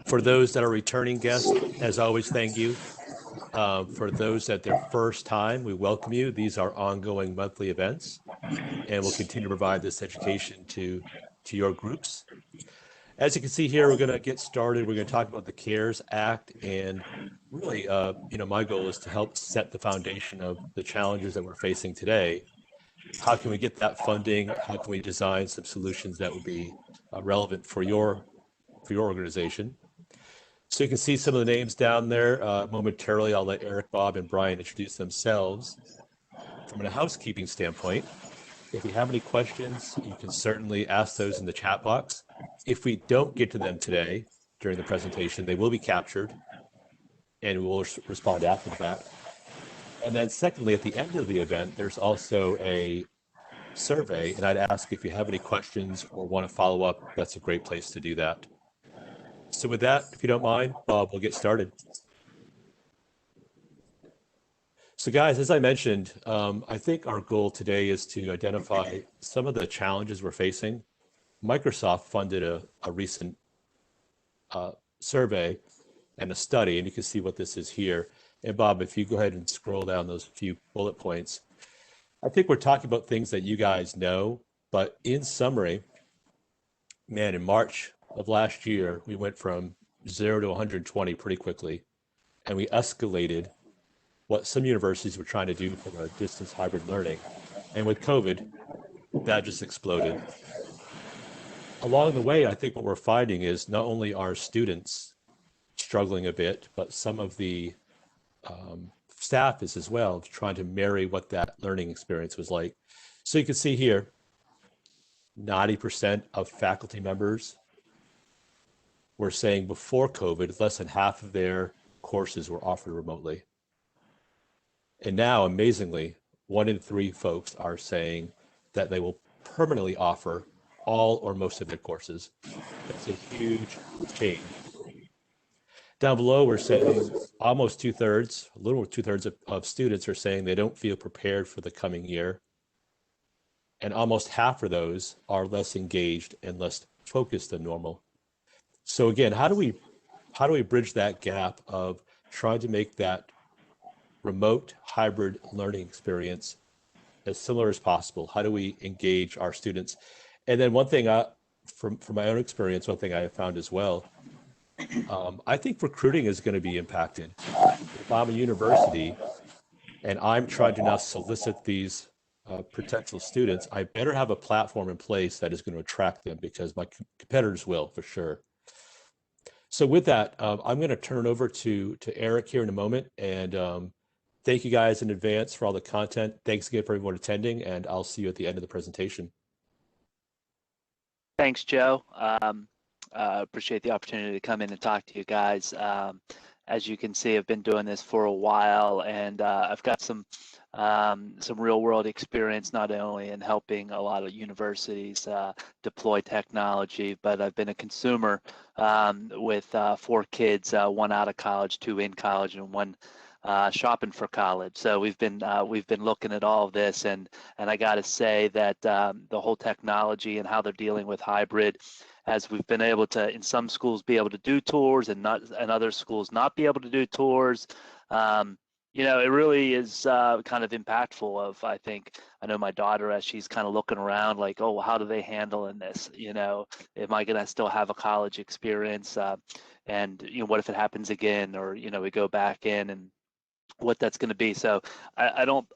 For those that are returning guests, as always, thank you. For those that their first time, we welcome you. These are ongoing monthly events, and we'll continue to provide this education to your groups. As you can see here, we're going to get started. We're going to talk about the CARES Act, and really, my goal is to help set the foundation of the challenges that we're facing today. How can we get that funding? How can we design some solutions that would be relevant for your organization? So you can see some of the names down there. Momentarily, I'll let Eric, Bob, and Brian introduce themselves. From a housekeeping standpoint, if you have any questions, you can certainly ask those in the chat box. If we don't get to them today during the presentation, they will be captured and we will respond after the fact. And then secondly, at the end of the event, there's also a survey, and I'd ask if you have any questions or want to follow up, that's a great place to do that. So with that, if you don't mind, Bob, we'll get started. So guys, as I mentioned, I think our goal today is to identify some of the challenges we're facing. Microsoft funded a recent survey and a study, and you can see what this is here. And Bob, if you go ahead and scroll down those few bullet points, I think we're talking about things that you guys know, but in summary, man, in March of last year, we went from 0 to 120 pretty quickly, and we escalated what some universities were trying to do from a distance hybrid learning. And with COVID, that just exploded. Along the way, I think what we're finding is not only are students struggling a bit, but some of the staff is as well, trying to marry what that learning experience was like. So you can see here, 90% of faculty members were saying before COVID, less than half of their courses were offered remotely. And now, amazingly, 1 in 3 folks are saying that they will permanently offer all or most of their courses. That's a huge change. Down below, we're saying almost 2/3, a little over 2/3 of students are saying they don't feel prepared for the coming year. And almost half of those are less engaged and less focused than normal. So again, how do we bridge that gap of trying to make that remote hybrid learning experience as similar as possible? How do we engage our students? And then one thing, from my own experience, one thing I have found as well, I think recruiting is going to be impacted. If I'm a university and I'm trying to now solicit these potential students, I better have a platform in place that is going to attract them, because my competitors will, for sure. So with that, I'm going to turn it over to Eric here in a moment, and thank you guys in advance for all the content. Thanks again for everyone attending, and I'll see you at the end of the presentation. Thanks, Joe. Appreciate the opportunity to come in and talk to you guys. As you can see, I've been doing this for a while, and I've got some real world experience, not only in helping a lot of universities deploy technology, but I've been a consumer with 4 kids, 1 out of college, 2 in college, and 1 shopping for college. So we've been looking at all of this, and I got to say that the whole technology and how they're dealing with hybrid, as we've been able to, in some schools, be able to do tours, and other schools not be able to do tours. It really is kind of impactful. I know my daughter, as she's kind of looking around, like, oh, how do they handle in this? Am I going to still have a college experience? And what if it happens again, or we go back in, and what that's going to be. So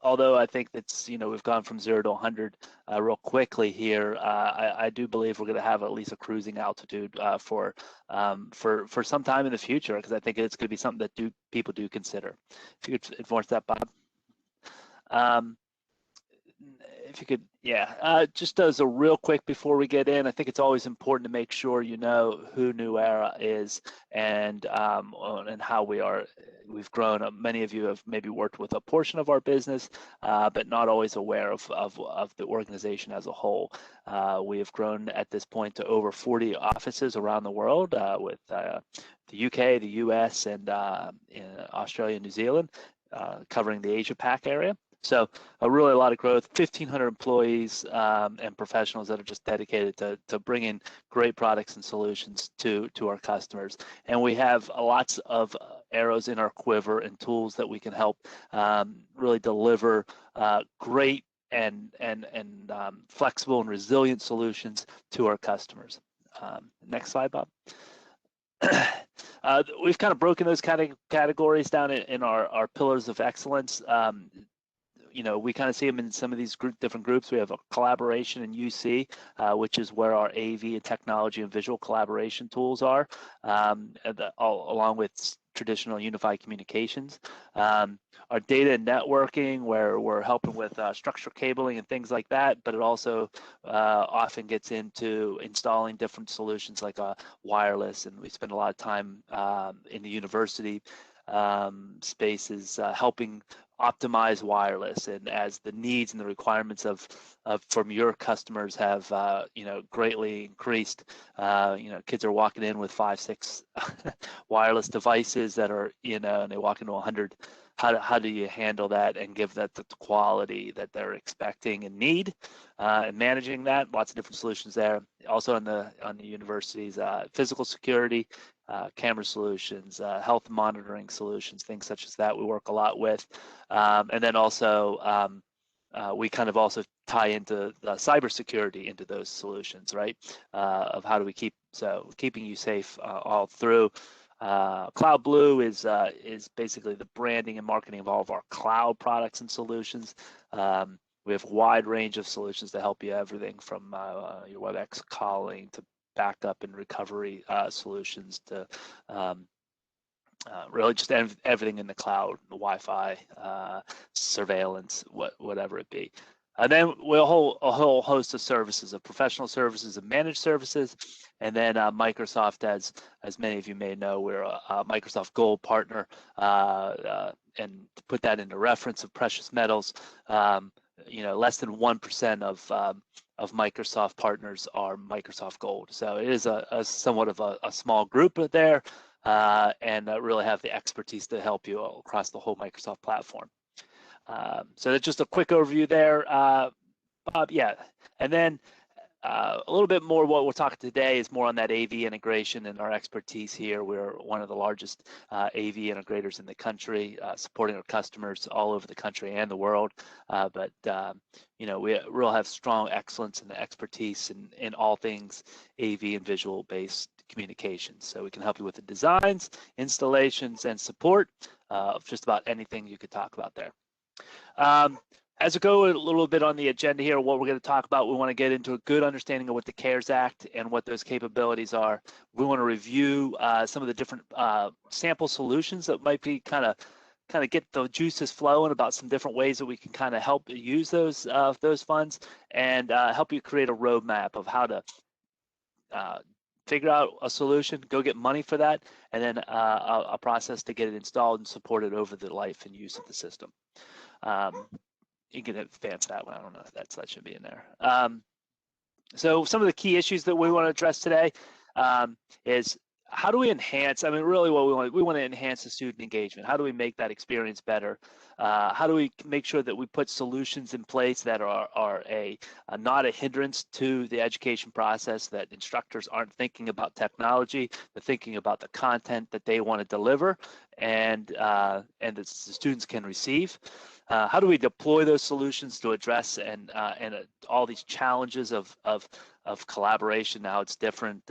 although I think that's, we've gone from 0 to 100 real quickly here, I do believe we're going to have at least a cruising altitude for some time in the future, because I think it's going to be something that people do consider. If you could advance that, Bob. If you could, yeah, just as a real quick before we get in, I think it's always important to make sure you know who New Era is, and how we've grown. Many of you have maybe worked with a portion of our business, but not always aware of the organization as a whole. We have grown at this point to over 40 offices around the world, with the UK, the US, and in Australia and New Zealand, covering the Asia Pac area. So really a lot of growth, 1,500 employees and professionals that are just dedicated to bringing great products and solutions to our customers. And we have lots of arrows in our quiver and tools that we can help really deliver great and flexible and resilient solutions to our customers. Next slide, Bob. We've kind of broken those categories down in our pillars of excellence. You know, we kind of see them in some of these different groups. We have a collaboration in UC, which is where our AV and technology and visual collaboration tools are, along with traditional unified communications. Our data and networking, where we're helping with structured cabling and things like that, but it also often gets into installing different solutions like wireless, and we spend a lot of time in the university spaces helping optimize wireless, and as the needs and the requirements of from your customers have you know, greatly increased, you know, kids are walking in with 5, 6 wireless devices that are, you know, and they walk into 100. How do you handle that and give that the quality that they're expecting and need, and managing that? Lots of different solutions there. Also on the universities, physical security, camera solutions, health monitoring solutions, things such as that we work a lot with. And then also we kind of also tie into cybersecurity into those solutions, right? Of how do we keeping you safe all through. Cloud Blue is basically the branding and marketing of all of our cloud products and solutions. We have a wide range of solutions to help you, everything from your WebEx calling to backup and recovery solutions to really just everything in the cloud, the Wi-Fi, surveillance, whatever it be. And then a whole host of services, of professional services and managed services. And then Microsoft, as many of you may know, we're a Microsoft Gold partner. And to put that into reference of precious metals, you know, less than 1% of Microsoft partners are Microsoft Gold. So it is a somewhat of a small group there, and really have the expertise to help you across the whole Microsoft platform. So that's just a quick overview there, Bob. Yeah, and then a little bit more what we're talking today is more on that AV integration and our expertise here. We're one of the largest AV integrators in the country, supporting our customers all over the country and the world. But you know, we really have strong excellence and expertise in all things AV and visual based communications. So we can help you with the designs, installations, and support of just about anything you could talk about there. As we go a little bit on the agenda here, what we're going to talk about, we want to get into a good understanding of what the CARES Act and what those capabilities are. We want to review some of the different sample solutions that might be kind of get the juices flowing about some different ways that we can kind of help use those funds, and help you create a roadmap of how to figure out a solution, go get money for that, and then a process to get it installed and supported over the life and use of the system. You can advance that one. I don't know if that should be in there. So some of the key issues that we want to address today is how do we enhance, I mean, really what we want to enhance the student engagement. How do we make that experience better? How do we make sure that we put solutions in place that are not a hindrance to the education process, that instructors aren't thinking about technology, they're thinking about the content that they want to deliver and that the students can receive? How do we deploy those solutions to address and all these challenges of collaboration? Now it's different.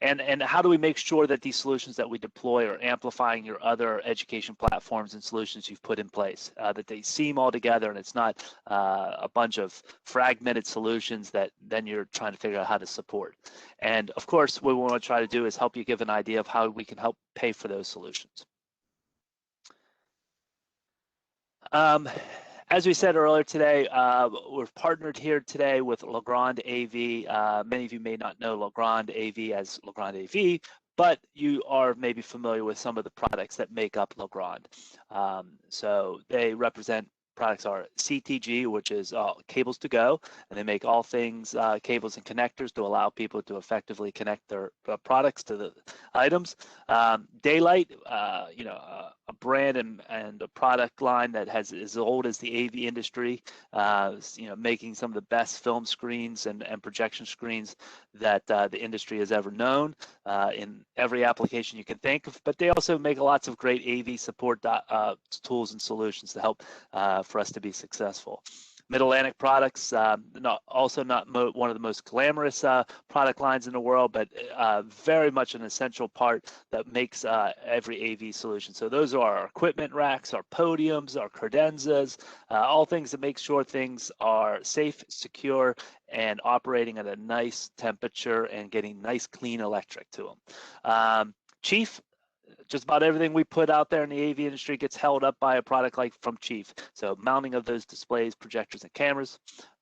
And how do we make sure that these solutions that we deploy are amplifying your other education platforms and solutions you've put in place, that they seam all together and it's not a bunch of fragmented solutions that then you're trying to figure out how to support. And of course, what we want to try to do is help you give an idea of how we can help pay for those solutions. As we said earlier today, we're partnered here today with Legrand AV. Many of you may not know Legrand AV as Legrand AV, but you are maybe familiar with some of the products that make up Legrand. So they represent products are CTG, which is cables to go, and they make all things cables and connectors to allow people to effectively connect their products to the items. Daylight, you know, a brand and a product line that has as old as the AV industry, making some of the best film screens and projection screens that the industry has ever known in every application you can think of. But they also make lots of great AV support tools and solutions to help for us to be successful. Mid-Atlantic products, not one of the most glamorous product lines in the world, but very much an essential part that makes every AV solution. So those are our equipment racks, our podiums, our credenzas, all things that make sure things are safe, secure, and operating at a nice temperature and getting nice, clean electric to them. Chief, just about everything we put out there in the AV industry gets held up by a product like from Chief. So mounting of those displays, projectors, and cameras.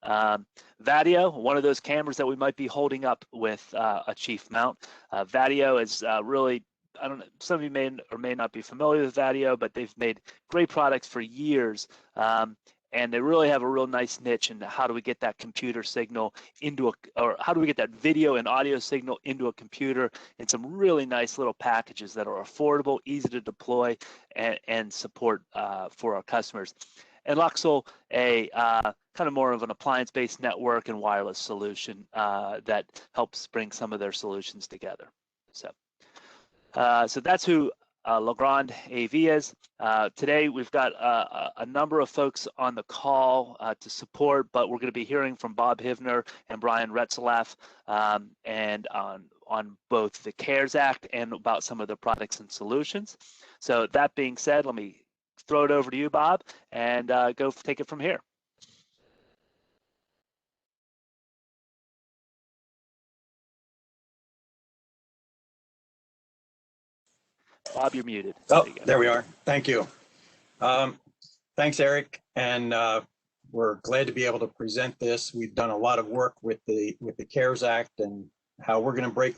Vadio, one of those cameras that we might be holding up with a Chief mount. Vadio is really, I don't know, some of you may or may not be familiar with Vadio, but they've made great products for years. And they really have a real nice niche in how do we get that computer signal or how do we get that video and audio signal into a computer in some really nice little packages that are affordable, easy to deploy, and support for our customers. And Luxel, a kind of more of an appliance-based network and wireless solution that helps bring some of their solutions together. So that's who Legrand AV is. Today we've got a number of folks on the call to support, but we're going to be hearing from Bob Hivner and Brian Retzlaff and on both the CARES Act and about some of the products and solutions. So that being said, let me throw it over to you, Bob, and go take it from here. Bob, you're muted. Oh, there we are. Thank you. Thanks, Eric. And we're glad to be able to present this. We've done a lot of work with the CARES Act, and how we're going to break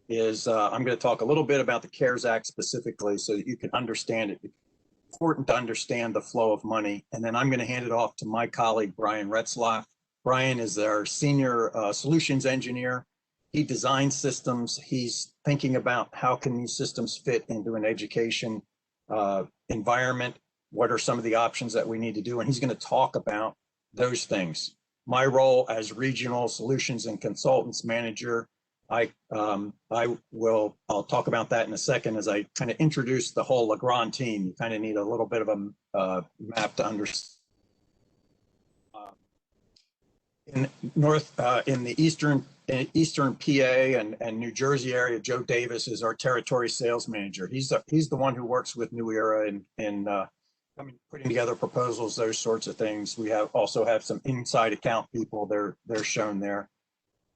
is I'm going to talk a little bit about the CARES Act specifically so that you can understand it. It's important to understand the flow of money. And then I'm going to hand it off to my colleague, Brian Retzlaff. Brian is our senior solutions engineer. He designs systems. He's thinking about how can these systems fit into an education environment. What are some of the options that we need to do? And he's going to talk about those things. My role as regional solutions and consultants manager, I'll talk about that in a second as I kind of introduce the whole Legrand team. You kind of need a little bit of a map to understand. In the eastern PA and New Jersey area, Joe Davis is our territory sales manager. He's the one who works with New Era and putting together proposals, those sorts of things. We also have some inside account people. They're shown there.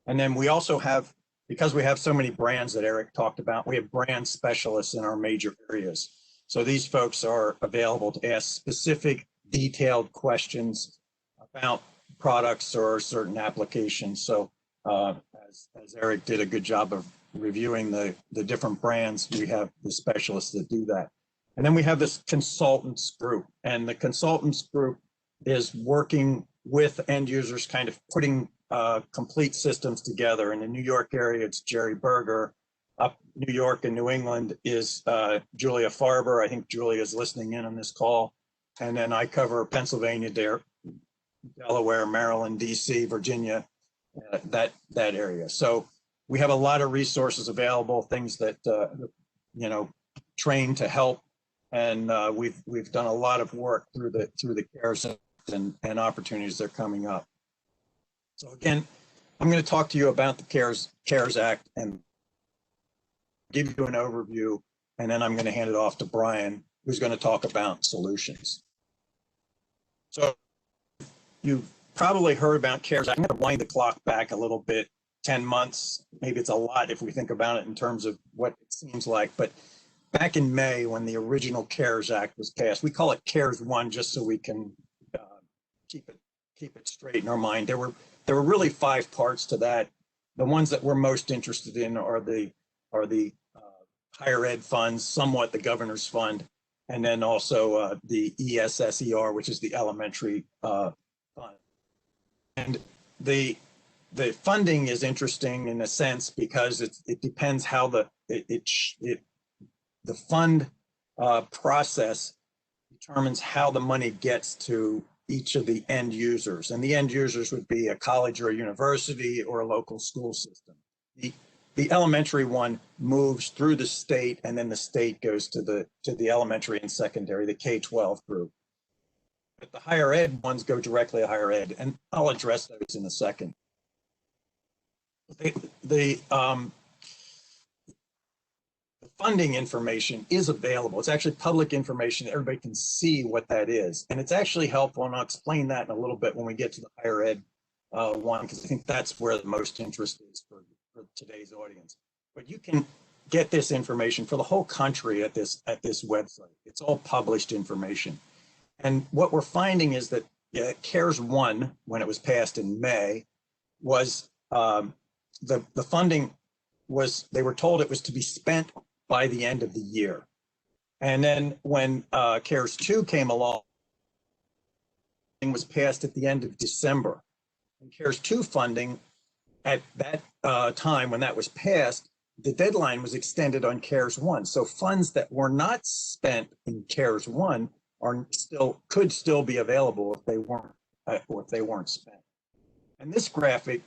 And then we also have, because we have so many brands that Eric talked about, we have brand specialists in our major areas. So these folks are available to ask specific, detailed questions about products or certain applications. So as Eric did a good job of reviewing the different brands, we have the specialists that do that. And then we have this consultants group, and the consultants group is working with end users, kind of putting complete systems together. In the New York area, it's Jerry Berger. Up New York and New England is Julia Farber. I think Julia is listening in on this call. And then I cover Pennsylvania, Delaware, Maryland, DC, Virginia, that area. So we have a lot of resources available, things that train to help, and we've done a lot of work through the CARES Act and opportunities that are coming up. So again, I'm going to talk to you about the CARES Act and give you an overview, and then I'm going to hand it off to Brian, who's going to talk about solutions. So you've probably heard about CARES Act. I'm going to wind the clock back a little bit, 10 months. Maybe it's a lot if we think about it in terms of what it seems like. But back in May, when the original CARES Act was passed, we call it CARES 1 just so we can keep it straight in our mind. There were really 5 parts to that. The ones that we're most interested in are the higher ed funds, somewhat the governor's fund, and then also the ESSER, which is the elementary fund. And the funding is interesting in a sense because it depends how the fund process determines how the money gets to each of the end users. And the end users would be a college or a university or a local school system. The elementary one moves through the state, and then the state goes to the elementary and secondary, the K12 group. But the higher ed ones go directly to higher ed, and I'll address those in a second. The funding information is available. It's actually public information. Everybody can see what that is. And it's actually helpful, and I'll explain that in a little bit when we get to the higher ed one, because I think that's where the most interest is for today's audience. But you can get this information for the whole country at this website. It's all published information. And what we're finding is that CARES 1, when it was passed in May, was the funding was, they were told it was to be spent by the end of the year. And then when CARES 2 came along, it was passed at the end of December. And CARES 2 funding, at that time when that was passed, the deadline was extended on CARES 1. So funds that were not spent in CARES 1 could still be available if they weren't spent. And this graphic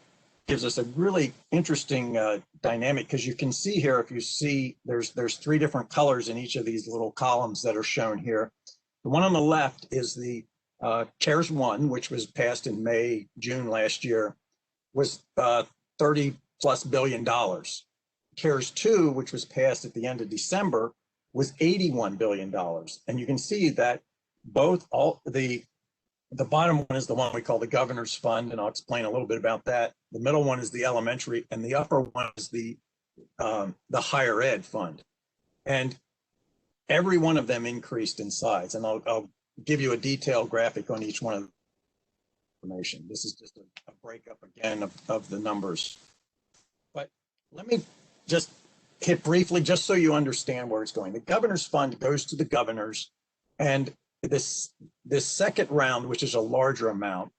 gives us a really interesting dynamic, because you can see here, if you see, there's 3 different colors in each of these little columns that are shown here. The one on the left is the CARES 1, which was passed in May, June last year, was $30+ billion. CARES 2, which was passed at the end of December, was $81 billion. And you can see that the bottom one is the one we call the Governor's Fund, and I'll explain a little bit about that. The middle one is the elementary, and the upper one is the higher ed fund. And every one of them increased in size. And I'll give you a detailed graphic on each one of the information. This is just a breakup again of the numbers. But let me just hit briefly, just so you understand where it's going. The Governor's Fund goes to the governors, and this second round, which is a larger amount,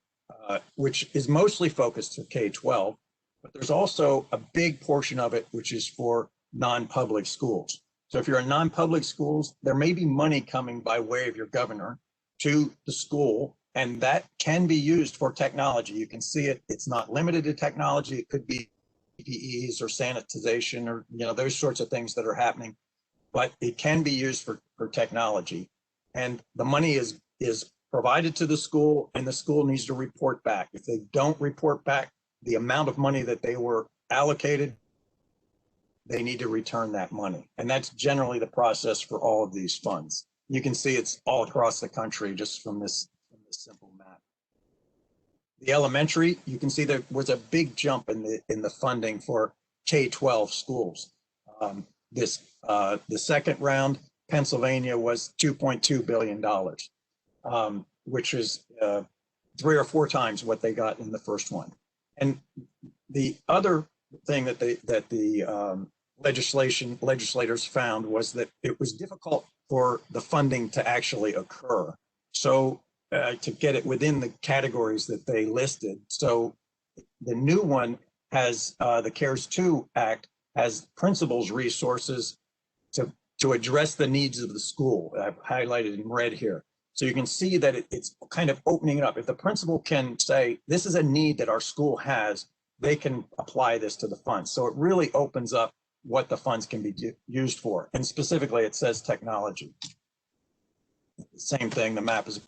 which is mostly focused to K-12, but there's also a big portion of it which is for non-public schools. So if you're in non-public schools, there may be money coming by way of your governor to the school, and that can be used for technology. You can see it. It's not limited to technology. It could be PPEs or sanitization or those sorts of things that are happening, but it can be used for technology. And the money is provided to the school, and the school needs to report back. If they don't report back the amount of money that they were allocated, they need to return that money. And that's generally the process for all of these funds. You can see it's all across the country just from this simple map. The elementary, you can see there was a big jump in the funding for K-12 schools. The second round, Pennsylvania, was $2.2 billion, which is 3 or 4 times what they got in the first one. And the other thing that the legislators found was that it was difficult for the funding to actually occur. So to get it within the categories that they listed. So the new one has the CARES 2 Act has principals resources to address the needs of the school. I've highlighted in red here. So you can see that it's kind of opening it up. If the principal can say, this is a need that our school has, they can apply this to the funds. So it really opens up what the funds can be used for. And specifically, it says technology. Same thing, the map is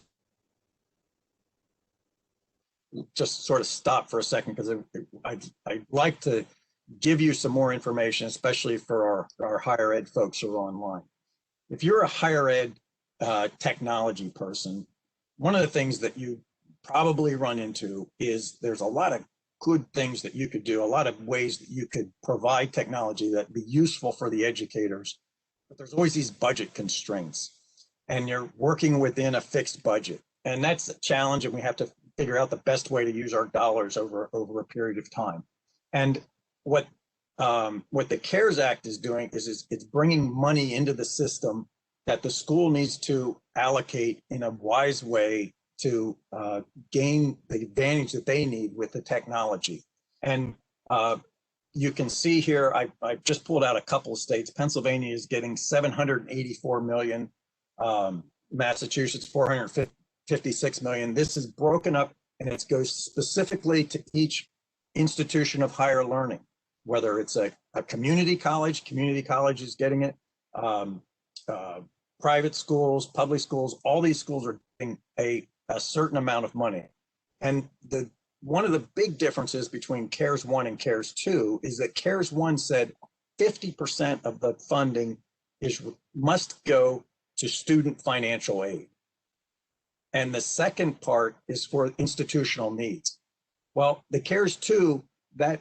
just sort of stop for a second, because I'd like to give you some more information, especially for our higher ed folks who are online. If you're a higher ed technology person, one of the things that you probably run into is there's a lot of good things that you could do, a lot of ways that you could provide technology that'd be useful for the educators, but there's always these budget constraints, and you're working within a fixed budget. And that's a challenge, and we have to figure out the best way to use our dollars over a period of time. And what the CARES Act is doing is it's bringing money into the system that the school needs to allocate in a wise way to gain the advantage that they need with the technology. And you can see here, I just pulled out a couple of states. Pennsylvania is getting $784 million. Massachusetts, 456 million. This is broken up and it goes specifically to each institution of higher learning, whether it's a community college is getting it, private schools, public schools, all these schools are getting a certain amount of money. And one of the big differences between CARES 1 and CARES 2 is that CARES 1 said 50% of the funding must go to student financial aid. And the second part is for institutional needs. Well, the CARES 2, that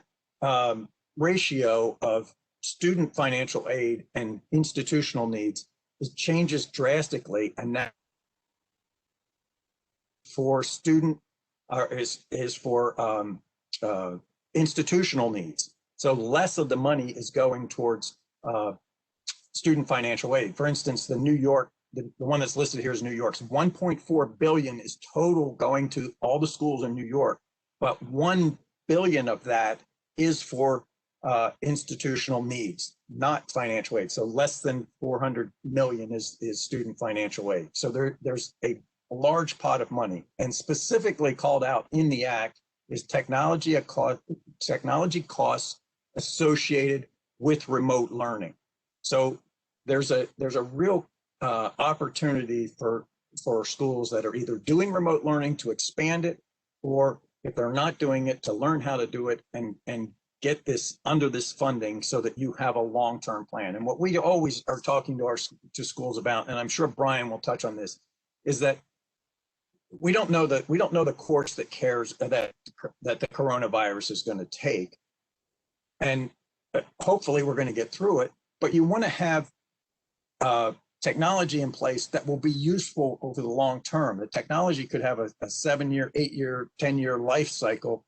ratio of student financial aid and institutional needs changes drastically, and that for student is for institutional needs. So less of the money is going towards student financial aid. For instance, the New York, the one that's listed here is New York's 1.4 billion is total going to all the schools in New York, but 1 billion of that is for institutional needs, not financial aid. So less than 400 million is student financial aid. So there's a large pot of money, and specifically called out in the act is technology costs associated with remote learning. So there's a real opportunity for schools that are either doing remote learning to expand it, or if they're not doing it, to learn how to do it and get this under this funding so that you have a long-term plan. And what we always are talking to schools about, and I'm sure Brian will touch on this, is that we don't know the course that the coronavirus is going to take, and hopefully we're going to get through it. But you want to have technology in place that will be useful over the long term. The technology could have a 7-year, 8-year, 10-year life cycle.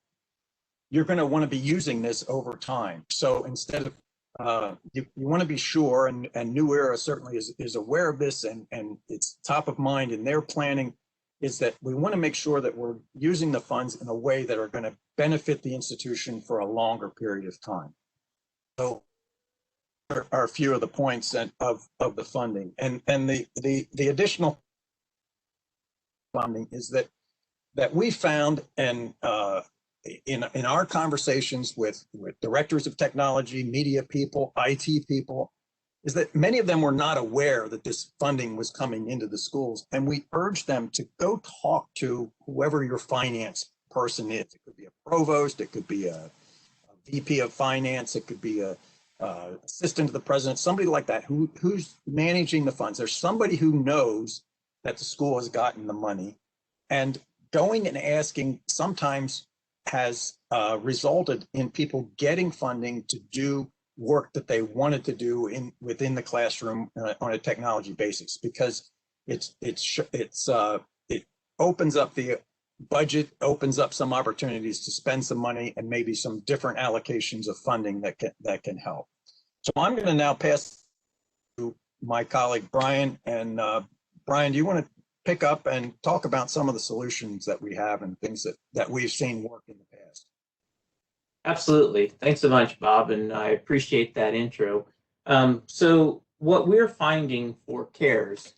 You're going to want to be using this over time. So instead of you want to be sure, and New Era certainly is aware of this, and it's top of mind in their planning, is that we want to make sure that we're using the funds in a way that are going to benefit the institution for a longer period of time. So are a few of the points of the funding, and the additional funding is that we found, and in our conversations with directors of technology, media people, IT people, is that many of them were not aware that this funding was coming into the schools. And we urged them to go talk to whoever your finance person is. It could be a provost, it could be a VP of finance, it could be a assistant to the president, somebody like that who's managing the funds. There's somebody who knows that the school has gotten the money, and going and asking sometimes has resulted in people getting funding to do work that they wanted to do within the classroom on a technology basis, because it opens up the budget, opens up some opportunities to spend some money, and maybe some different allocations of funding that can help. So I'm going to now pass to my colleague Brian, and Brian, do you want to pick up and talk about some of the solutions that we have and things that we've seen work in the past? Absolutely. Thanks so much, Bob, and I appreciate that intro. So what we're finding for CARES,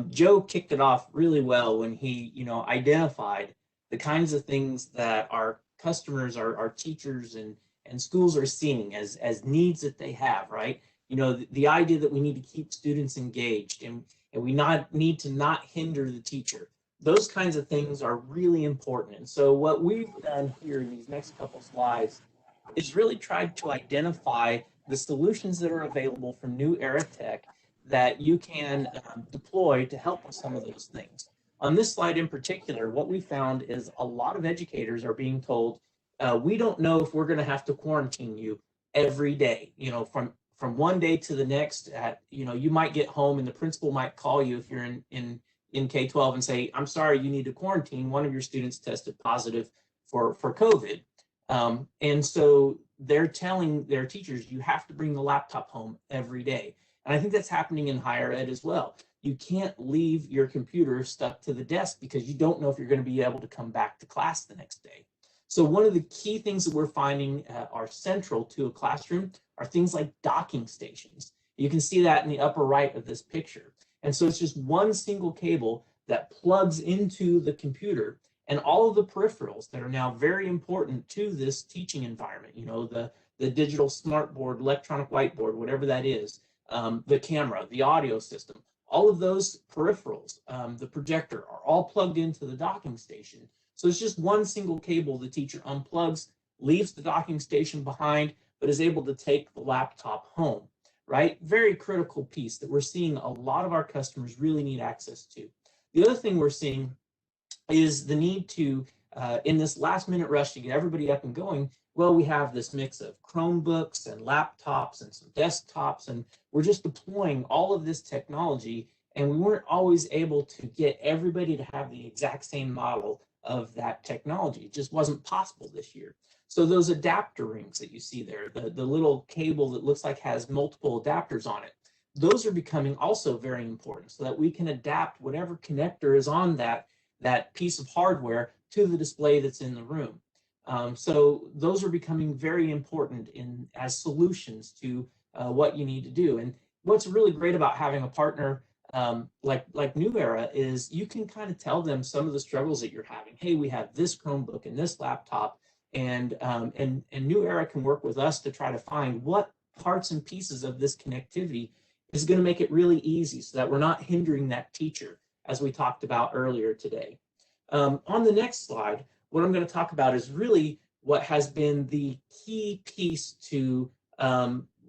Joe kicked it off really well when he, identified the kinds of things that our customers, our teachers and schools are seeing as needs that they have, right? The idea that we need to keep students engaged and we need to not hinder the teacher. Those kinds of things are really important. And so what we've done here in these next couple slides is really tried to identify the solutions that are available from New Era Tech that you can deploy to help with some of those things. On this slide in particular, what we found is a lot of educators are being told, we don't know if we're going to have to quarantine you every day, from one day to the next. You might get home and the principal might call you if you're in K12 and say, I'm sorry, you need to quarantine. One of your students tested positive for COVID. And so they're telling their teachers, you have to bring the laptop home every day. And I think that's happening in higher ed as well. You can't leave your computer stuck to the desk because you don't know if you're going to be able to come back to class the next day. So one of the key things that we're finding are central to a classroom are things like docking stations. You can see that in the upper right of this picture. And so it's just one single cable that plugs into the computer, and all of the peripherals that are now very important to this teaching environment, you know, the digital smartboard, electronic whiteboard, whatever that is, the camera, the audio system, all of those peripherals, the projector, are all plugged into the docking station. So it's just one single cable the teacher unplugs, leaves the docking station behind, but is able to take the laptop home, right? Very critical piece that we're seeing a lot of our customers really need access to. The other thing we're seeing is the need to, in this last minute rush to get everybody up and going, well, we have this mix of Chromebooks and laptops and some desktops, and we're just deploying all of this technology, and we weren't always able to get everybody to have the exact same model of that technology. It just wasn't possible this year. So those adapter rings that you see there, the little cable that looks like has multiple adapters on it, those are becoming also very important so that we can adapt whatever connector is on that piece of hardware to the display that's in the room. So those are becoming very important as solutions to what you need to do. And what's really great about having a partner like New Era is you can kind of tell them some of the struggles that you're having. Hey, we have this Chromebook and this laptop, and New Era can work with us to try to find what parts and pieces of this connectivity is going to make it really easy so that we're not hindering that teacher, as we talked about earlier today. On the next slide, what I'm going to talk about is really what has been the key piece to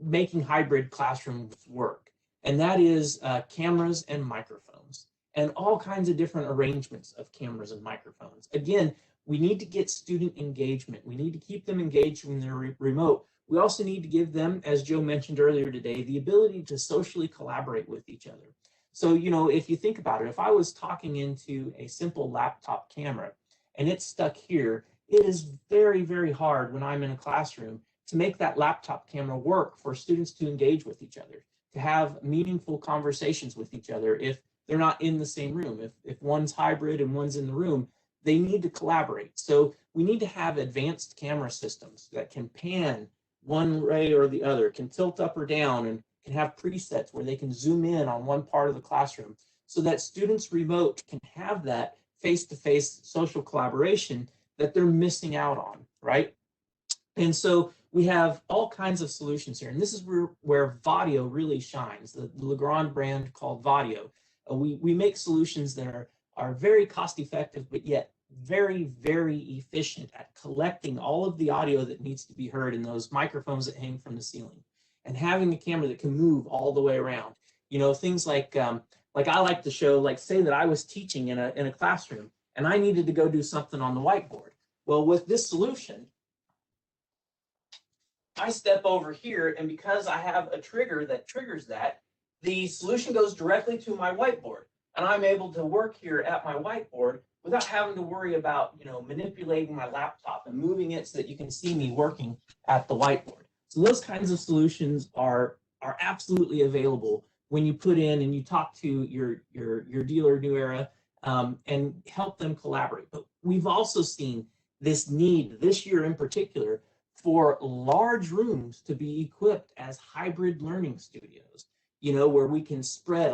making hybrid classrooms work, and that is cameras and microphones, and all kinds of different arrangements of cameras and microphones. Again, we need to get student engagement. We need to keep them engaged when they're remote. We also need to give them, as Joe mentioned earlier today, the ability to socially collaborate with each other. So, you know, if you think about it, if I was talking into a simple laptop camera and it's stuck here, it is very, very hard when I'm in a classroom to make that laptop camera work for students to engage with each other, to have meaningful conversations with each other if they're not in the same room. If one's hybrid and one's in the room, they need to collaborate. So we need to have advanced camera systems that can pan one way or the other, can tilt up or down, and can have presets where they can zoom in on one part of the classroom so that students remote can have that face-to-face social collaboration that they're missing out on, right? And so we have all kinds of solutions here, and this is where Vadio really shines, the Legrand brand called Vadio. We make solutions that are very cost-effective, but yet very, very efficient at collecting all of the audio that needs to be heard in those microphones that hang from the ceiling, and having a camera that can move all the way around. You know, things like I like to show, like say that I was teaching in a classroom and I needed to go do something on the whiteboard. Well, with this solution, I step over here, and because I have a trigger that triggers that, the solution goes directly to my whiteboard, and I'm able to work here at my whiteboard without having to worry about, you know, manipulating my laptop and moving it so that you can see me working at the whiteboard. So those kinds of solutions are absolutely available when you put in and you talk to your dealer, New Era, and help them collaborate. But we've also seen this need this year in particular for large rooms to be equipped as hybrid learning studios, you know, where we can spread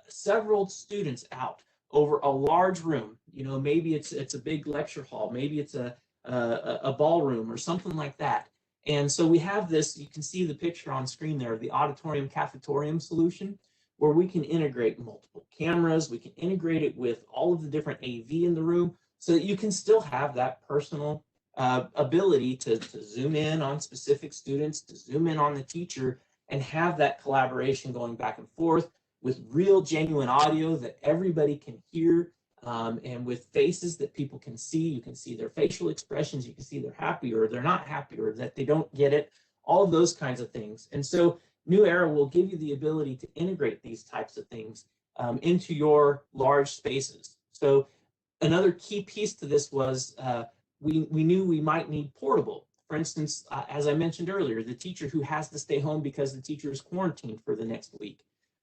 several students out over a large room. You know, maybe it's a big lecture hall, maybe it's a ballroom or something like that. And so we have this, you can see the picture on screen there, the auditorium cafetorium solution, where we can integrate multiple cameras, we can integrate it with all of the different AV in the room so that you can still have that personal ability to zoom in on specific students, to zoom in on the teacher, and have that collaboration going back and forth with real genuine audio that everybody can hear, and with faces that people can see. You can see their facial expressions, you can see they're happy or they're not happy or that they don't get it, all of those kinds of things. And so New Era will give you the ability to integrate these types of things into your large spaces. So another key piece to this was we knew we might need portable. For instance, as I mentioned earlier, the teacher who has to stay home because the teacher is quarantined for the next week.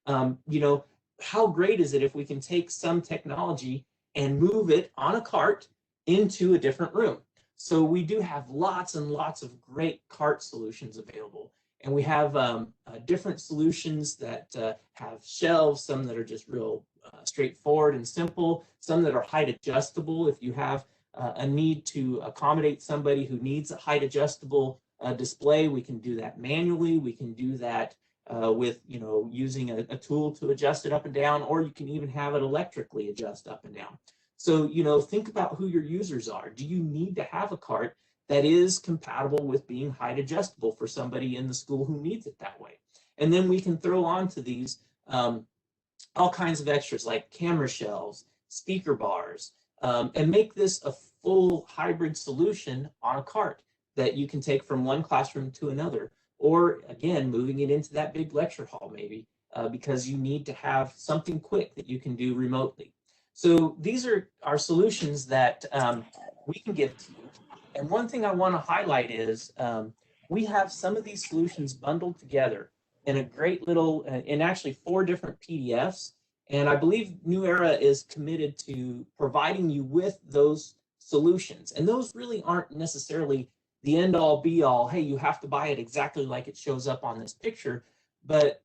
You know, how great is it if we can take some technology and move it on a cart into a different room? So we do have lots and lots of great cart solutions available. And we have different solutions that have shelves, some that are just real straightforward and simple, some that are height adjustable. If you have a need to accommodate somebody who needs a height adjustable display, we can do that manually. We can do that with, you know, using a tool to adjust it up and down, or you can even have it electrically adjust up and down. So, you know, think about who your users are. Do you need to have a cart that is compatible with being height adjustable for somebody in the school who needs it that way? And then we can throw onto these all kinds of extras like camera shelves, speaker bars, and make this a full hybrid solution on a cart that you can take from one classroom to another. Or again, moving it into that big lecture hall maybe, because you need to have something quick that you can do remotely. So these are our solutions that we can give to you. And one thing I want to highlight is we have some of these solutions bundled together in a great little, in actually 4 different PDFs. And I believe New Era is committed to providing you with those solutions. And those really aren't necessarily the end all be all, hey, you have to buy it exactly like it shows up on this picture. But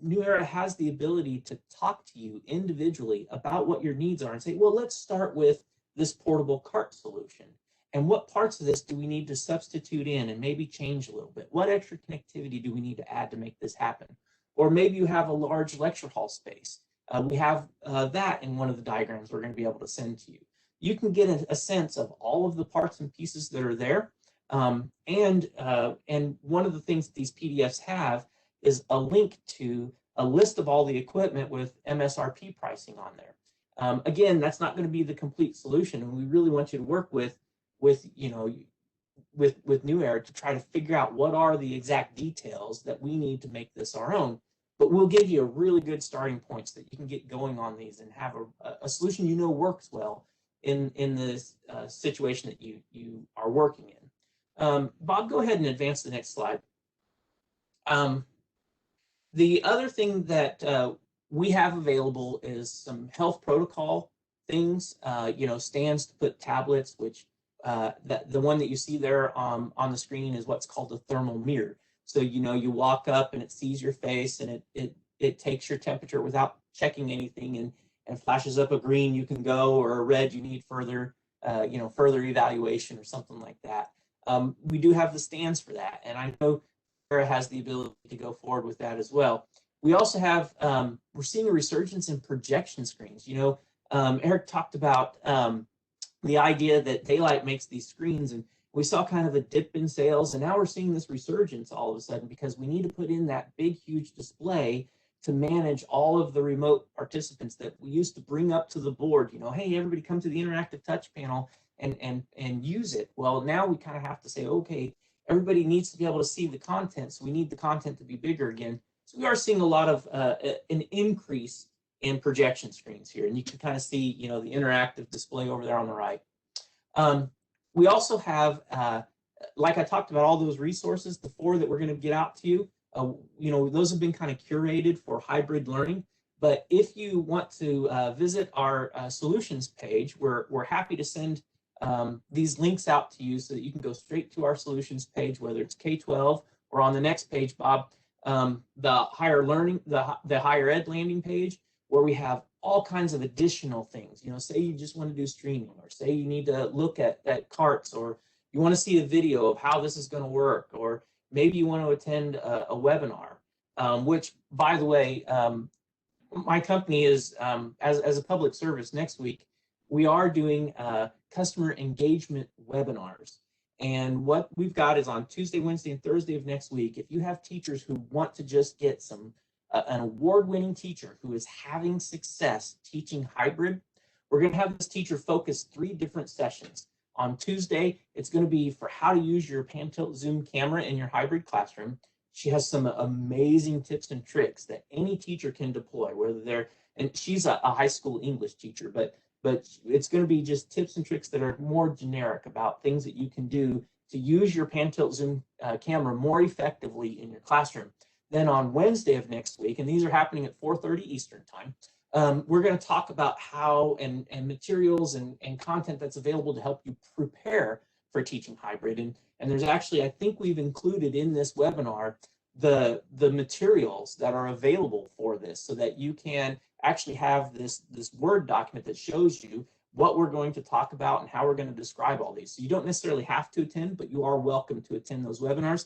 New Era has the ability to talk to you individually about what your needs are and say, well, let's start with this portable cart solution. And what parts of this do we need to substitute in and maybe change a little bit? What extra connectivity do we need to add to make this happen? Or maybe you have a large lecture hall space. We have that in one of the diagrams we're going to be able to send to you. You can get a sense of all of the parts and pieces that are there. And one of the things these PDFs have is a link to a list of all the equipment with MSRP pricing on there. Again, that's not going to be the complete solution, and we really want you to work with you know, with New Era to try to figure out what are the exact details that we need to make this our own. But we'll give you a really good starting points that you can get going on these and have a solution you know works well in this situation that you are working in. Bob, go ahead and advance the next slide. The other thing that we have available is some health protocol things, you know, stands to put tablets, which the one that you see there on the screen is what's called a thermal mirror. So, you know, you walk up and it sees your face and it takes your temperature without checking anything and flashes up a green, you can go, or a red, you need further, you know, further evaluation or something like that. We do have the stands for that. And I know Sarah has the ability to go forward with that as well. We also have, we're seeing a resurgence in projection screens. You know, Eric talked about the idea that daylight makes these screens, and we saw kind of a dip in sales, and now we're seeing this resurgence all of a sudden because we need to put in that big, huge display to manage all of the remote participants that we used to bring up to the board. You know, hey, everybody come to the interactive touch panel and use it. Well, now we kind of have to say, okay, everybody needs to be able to see the content, so we need the content to be bigger again. So we are seeing a lot of an increase in projection screens here, and you can kind of see, you know, the interactive display over there on the right. We also have, like I talked about, all those resources, the 4 that we're going to get out to you. You know, those have been kind of curated for hybrid learning. But if you want to visit our solutions page, we're happy to send these links out to you so that you can go straight to our solutions page, whether it's K12 or on the next page, Bob, the higher learning, the higher ed landing page, where we have all kinds of additional things. You know, say you just want to do streaming, or say you need to look at carts, or you want to see a video of how this is going to work, or maybe you want to attend a webinar, which, by the way, my company is, as a public service, next week, we are doing customer engagement webinars. And what we've got is on Tuesday, Wednesday, and Thursday of next week, if you have teachers who want to just get some an award-winning teacher who is having success teaching hybrid, we're going to have this teacher focus 3 different sessions. On Tuesday, it's going to be for how to use your pan tilt zoom camera in your hybrid classroom. She has some amazing tips and tricks that any teacher can deploy, whether they're, and she's a high school English teacher, but it's going to be just tips and tricks that are more generic about things that you can do to use your pan tilt zoom camera more effectively in your classroom. Then on Wednesday of next week, and these are happening at 4:30 Eastern time, we're going to talk about how and materials and content that's available to help you prepare for teaching hybrid. And there's actually, I think we've included in this webinar the materials that are available for this, so that you can actually have this Word document that shows you what we're going to talk about and how we're going to describe all these. So you don't necessarily have to attend, but you are welcome to attend those webinars.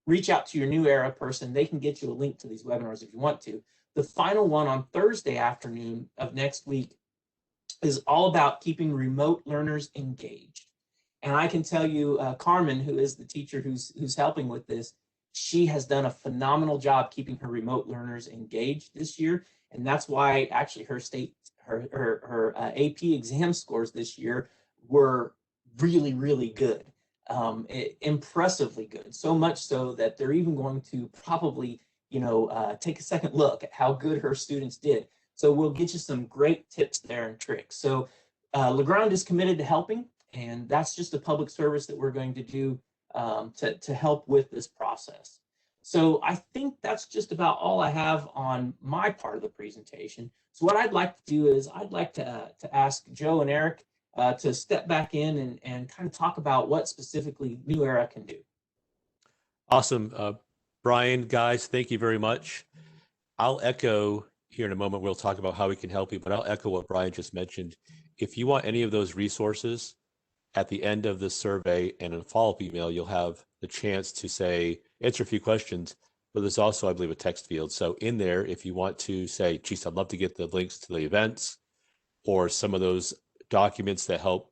Reach out to your New Era person. They can get you a link to these webinars if you want to. The final one on Thursday afternoon of next week is all about keeping remote learners engaged. And I can tell you, Carmen, who is the teacher who's helping with this, she has done a phenomenal job keeping her remote learners engaged this year. And that's why actually her AP exam scores this year were really, really good, impressively good. So much so that they're even going to probably, take a second look at how good her students did. So we'll get you some great tips there and tricks. So Legrand is committed to helping, and that's just a public service that we're going to do to help with this process. So I think that's just about all I have on my part of the presentation. So what I'd like to do is I'd like to ask Joe and Eric to step back in and kind of talk about what specifically New Era can do. Awesome. Brian, guys, thank you very much. I'll echo here in a moment. We'll talk about how we can help you, but I'll echo what Brian just mentioned. If you want any of those resources, at the end of this survey and in a follow-up email, you'll have the chance to answer a few questions, but there's also, I believe, a text field. So in there, if you want to say, geez, I'd love to get the links to the events or some of those documents that help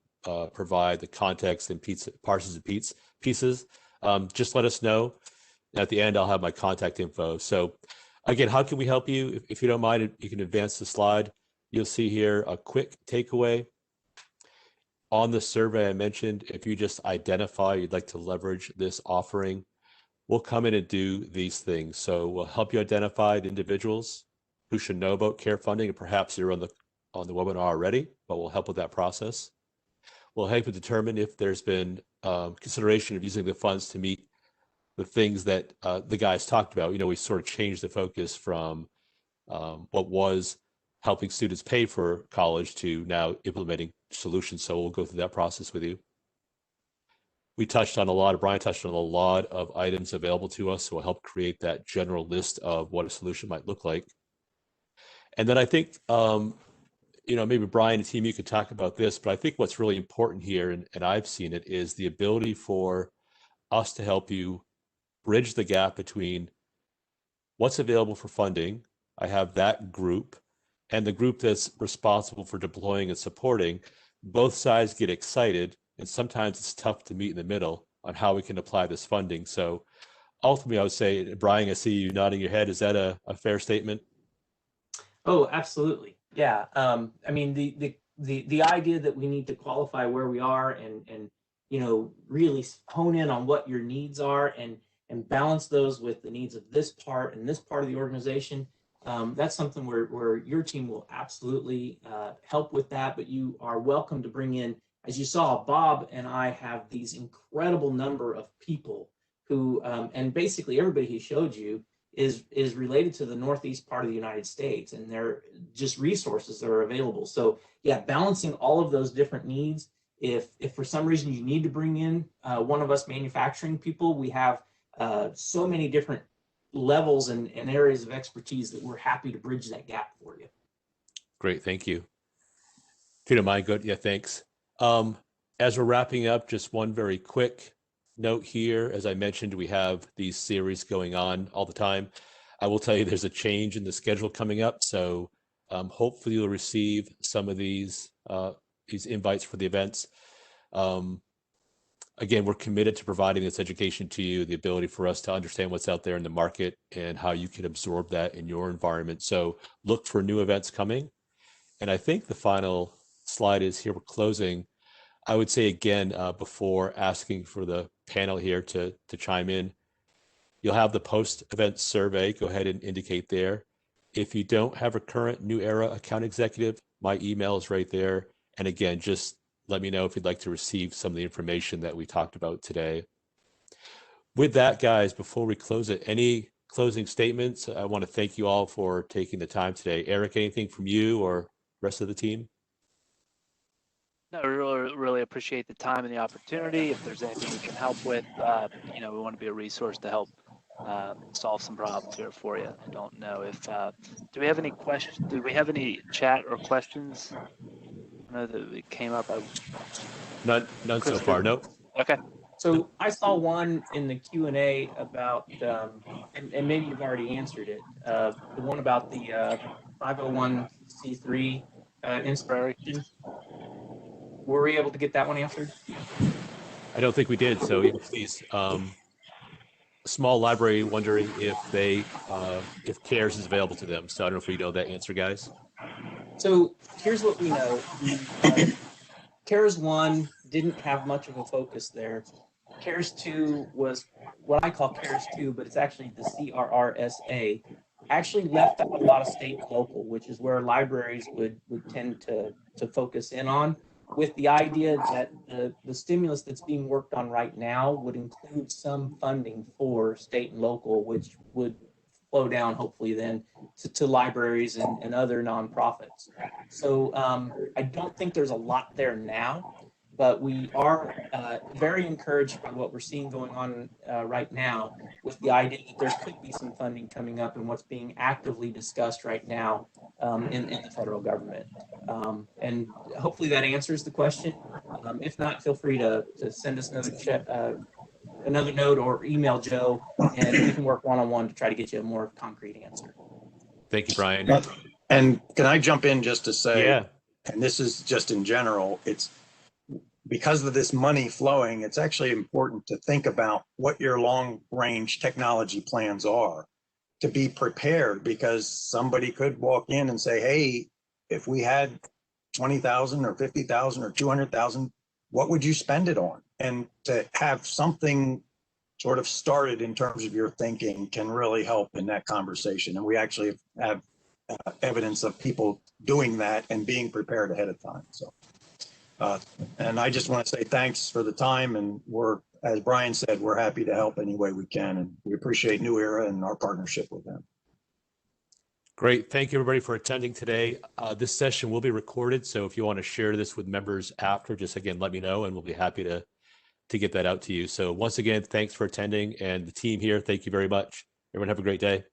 provide the context and parses and pieces, just let us know. At the end, I'll have my contact info. So again, how can we help you? If you don't mind, you can advance the slide. You'll see here a quick takeaway. On the survey I mentioned, if you just identify you'd like to leverage this offering, we'll come in and do these things. So we'll help you identify the individuals who should know about CARE funding, and perhaps you're on the webinar already, but we'll help with that process. We'll help you determine if there's been consideration of using the funds to meet the things that the guys talked about. We sort of changed the focus from what was helping students pay for college to now implementing solutions. So we'll go through that process with you. Brian touched on a lot of items available to us. So we'll help create that general list of what a solution might look like. And then I think, maybe Brian and team, you could talk about this, but I think what's really important here, and I've seen it, is the ability for us to help you bridge the gap between what's available for funding. I have that group, and the group that's responsible for deploying and supporting. Both sides get excited, and sometimes it's tough to meet in the middle on how we can apply this funding. So ultimately, I would say, Brian, I see you nodding your head. Is that a fair statement? Oh, absolutely. Yeah. I mean, the idea that we need to qualify where we are and really hone in on what your needs are and balance those with the needs of this part and this part of the organization. That's something where your team will absolutely help with that, but you are welcome to bring in, as you saw, Bob and I have these incredible number of people who, and basically everybody he showed you is related to the Northeast part of the United States, and they're just resources that are available. So yeah, balancing all of those different needs. If for some reason you need to bring in one of us manufacturing people, we have so many different levels and areas of expertise that we're happy to bridge that gap for you. Great, thank you. If you don't mind, good. Yeah, thanks. As we're wrapping up, just one very quick note here. As I mentioned, we have these series going on all the time. I will tell you there's a change in the schedule coming up. So hopefully you'll receive some of these invites for the events. Again, we're committed to providing this education to you, the ability for us to understand what's out there in the market and how you can absorb that in your environment. So look for new events coming. And I think the final slide is here. We're closing. I would say again, before asking for the panel here to chime in, you'll have the post-event survey. Go ahead and indicate there. If you don't have a current New Era account executive, my email is right there. And again, just let me know if you'd like to receive some of the information that we talked about today. With that, guys, before we close it, any closing statements? I want to thank you all for taking the time today. Eric, anything from you or rest of the team? No, really appreciate the time and the opportunity. If there's anything we can help with, we want to be a resource to help solve some problems here for you. I don't know if do we have any questions? Do we have any chat or questions? I know that it came up. None so Chris, far. Nope. Okay. So I saw one in the Q&A about, and maybe you've already answered it, the one about the 501c3 institution. Were we able to get that one answered? I don't think we did. So yeah, please. Small library wondering if CARES is available to them. So I don't know if we know that answer, guys. So here's what we know. CARES 1 didn't have much of a focus there. CARES 2 was what I call CARES 2, but it's actually the CRRSA. Actually left out a lot of state and local, which is where libraries would tend to focus in on, with the idea that the stimulus that's being worked on right now would include some funding for state and local, which would flow down hopefully then to libraries and other nonprofits. So I don't think there's a lot there now, but we are very encouraged by what we're seeing going on right now, with the idea that there could be some funding coming up and what's being actively discussed right now in the federal government. And hopefully that answers the question. If not, feel free to send us another note or email Joe, and we can work one-on-one to try to get you a more concrete answer. Thank you, Brian. And can I jump in just to say, Yeah. and this is just in general, it's because of this money flowing, it's actually important to think about what your long-range technology plans are, to be prepared, because somebody could walk in and say, hey, if we had 20,000 or 50,000 or 200,000, what would you spend it on? And to have something sort of started in terms of your thinking can really help in that conversation. And we actually have evidence of people doing that and being prepared ahead of time. So, and I just want to say thanks for the time. And we're, as Brian said, we're happy to help any way we can. And we appreciate New Era and our partnership with them. Great. Thank you, everybody, for attending today. This session will be recorded. So if you want to share this with members after, just again, let me know, and we'll be happy to get that out to you. So once again, thanks for attending, and the team here, thank you very much. Everyone have a great day.